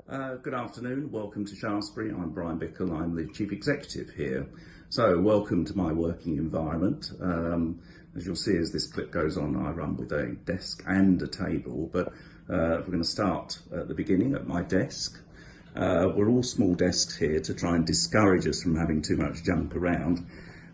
Good afternoon, welcome to Shaftesbury. I'm Brian Bickell, I'm the Chief Executive here. So welcome to my working environment. As you'll see as this clip goes on, I run with a desk and a table, but we're going to start at the beginning at my desk. We're all small desks here to try and discourage us from having too much junk around.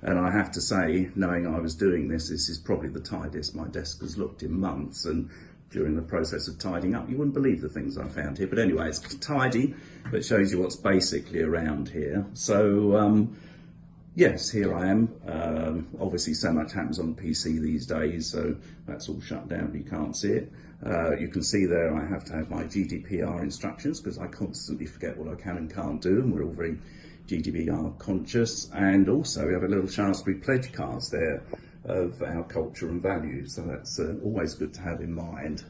And I have to say, knowing I was doing this is probably the tidiest my desk has looked in months. And during the process of tidying up, you wouldn't believe the things I found here. But anyway, it's tidy, but it shows you what's basically around here. So, yes, here I am. Obviously, so much happens on the PC these days, so that's all shut down, you can't see it. You can see there I have to have my GDPR instructions because I constantly forget what I can and can't do, and we're all very GDPR conscious. And also we have a little Shaftesbury pledge cards there of our culture and values, so that's always good to have in mind.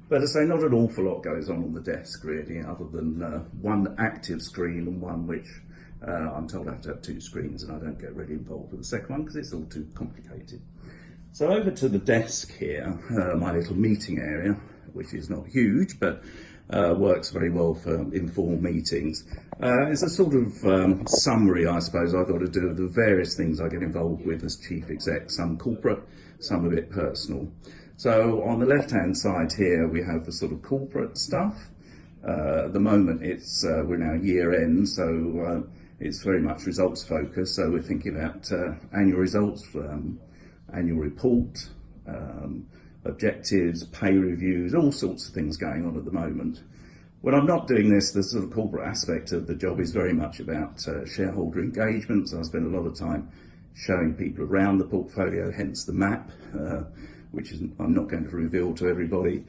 But as I say, not an awful lot goes on the desk really, other than one active screen and one which I'm told I have to have two screens, and I don't get really involved with the second one because it's all too complicated. So over to the desk here, my little meeting area, which is not huge, but works very well for informal meetings. It's a sort of summary, I suppose, I've got to do of the various things I get involved with as chief exec, some corporate, some a bit personal. So on the left-hand side here, we have the sort of corporate stuff. At the moment, we're now year end, so it's very much results focused. So we're thinking about annual results, annual report, objectives, pay reviews, all sorts of things going on at the moment. When I'm not doing this, the sort of corporate aspect of the job is very much about shareholder engagement. So I spend a lot of time showing people around the portfolio, hence the map, which I'm not going to reveal to everybody,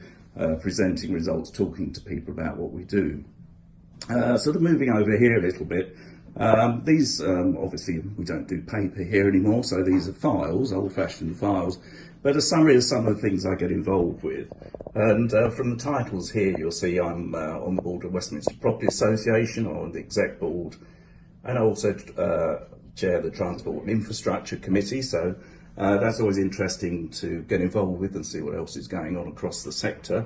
presenting results, talking to people about what we do. Sort of moving over here a little bit. These, obviously, we don't do paper here anymore, so these are files, old-fashioned files, but a summary of some of the things I get involved with. And from the titles here, you'll see I'm on the board of Westminster Property Association, or on the exec board, and I also chair the Transport and Infrastructure Committee, so that's always interesting to get involved with and see what else is going on across the sector.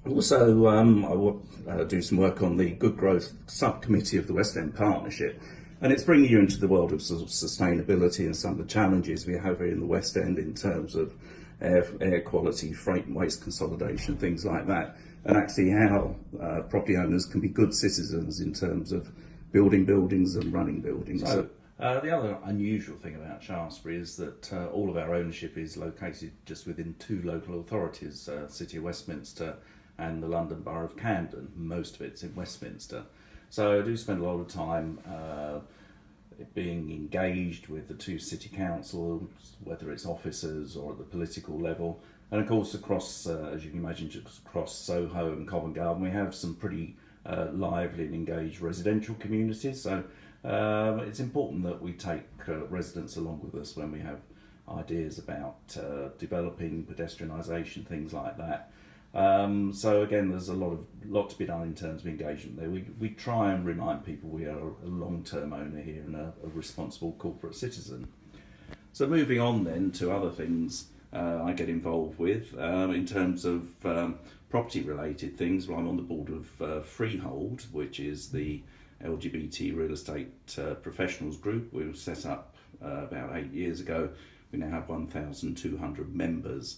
Also, I will do some work on the Good Growth Subcommittee of the West End Partnership, and it's bringing you into the world of sort of sustainability and some of the challenges we have here in the West End in terms of air quality, freight and waste consolidation, things like that, and actually how property owners can be good citizens in terms of building buildings and running buildings. So, the other unusual thing about Shaftesbury is that all of our ownership is located just within two local authorities, City of Westminster and the London Borough of Camden. Most of it's in Westminster. So I do spend a lot of time being engaged with the two city councils, whether it's officers or at the political level. And of course across, as you can imagine, just across Soho and Covent Garden, we have some pretty lively and engaged residential communities. So it's important that we take residents along with us when we have ideas about developing pedestrianisation, things like that. So again, there's a lot to be done in terms of engagement there. We try and remind people we are a long-term owner here and a responsible corporate citizen. So moving on then to other things I get involved with in terms of property-related things. Well, I'm on the board of Freehold, which is the LGBT real estate professionals group. We were set up about 8 years ago. We now have 1,200 members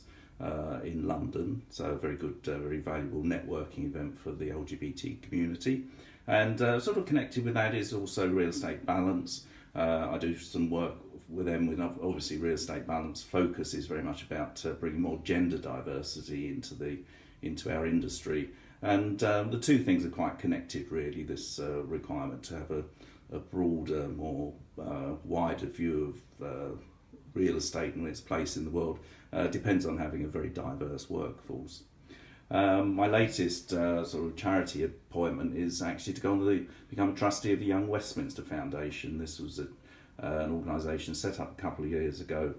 in London, so a very good, very valuable networking event for the LGBT community. And sort of connected with that is also Real Estate Balance. I do some work with them with obviously Real Estate Balance focus is very much about bringing more gender diversity into our industry. And the two things are quite connected really, this requirement to have a broader, more wider view of real estate and its place in the world depends on having a very diverse workforce. My latest sort of charity appointment is actually to go on become a trustee of the Young Westminster Foundation. This was an organisation set up a couple of years ago,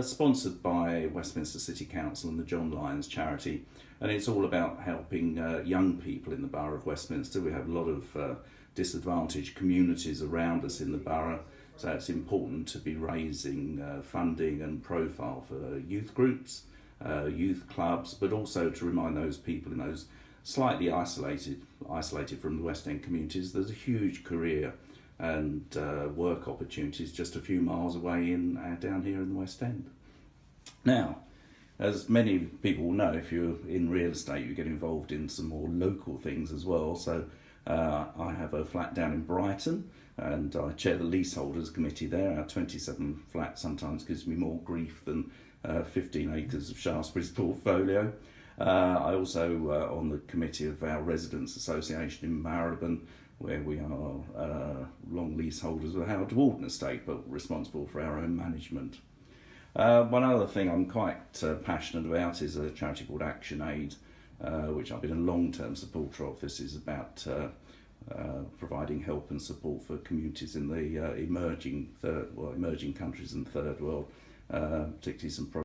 sponsored by Westminster City Council and the John Lyons charity, and it's all about helping young people in the Borough of Westminster. We have a lot of disadvantaged communities around us in the borough, so it's important to be raising funding and profile for youth groups, youth clubs, but also to remind those people in those slightly isolated isolated from the West End communities, there's a huge career and work opportunities just a few miles away down here in the West End. Now, as many people will know, if you're in real estate, you get involved in some more local things as well. So I have a flat down in Brighton, and I chair the leaseholders committee there. Our 27 flats sometimes gives me more grief than 15 acres of Shaftesbury's portfolio. I also on the committee of our residents association in Marylebone, where we are long leaseholders of the Howard Warden estate, but responsible for our own management. One other thing I'm quite passionate about is a charity called Action Aid, which I've been a long-term supporter of. This is about providing help and support for communities in the emerging countries and third world, particularly some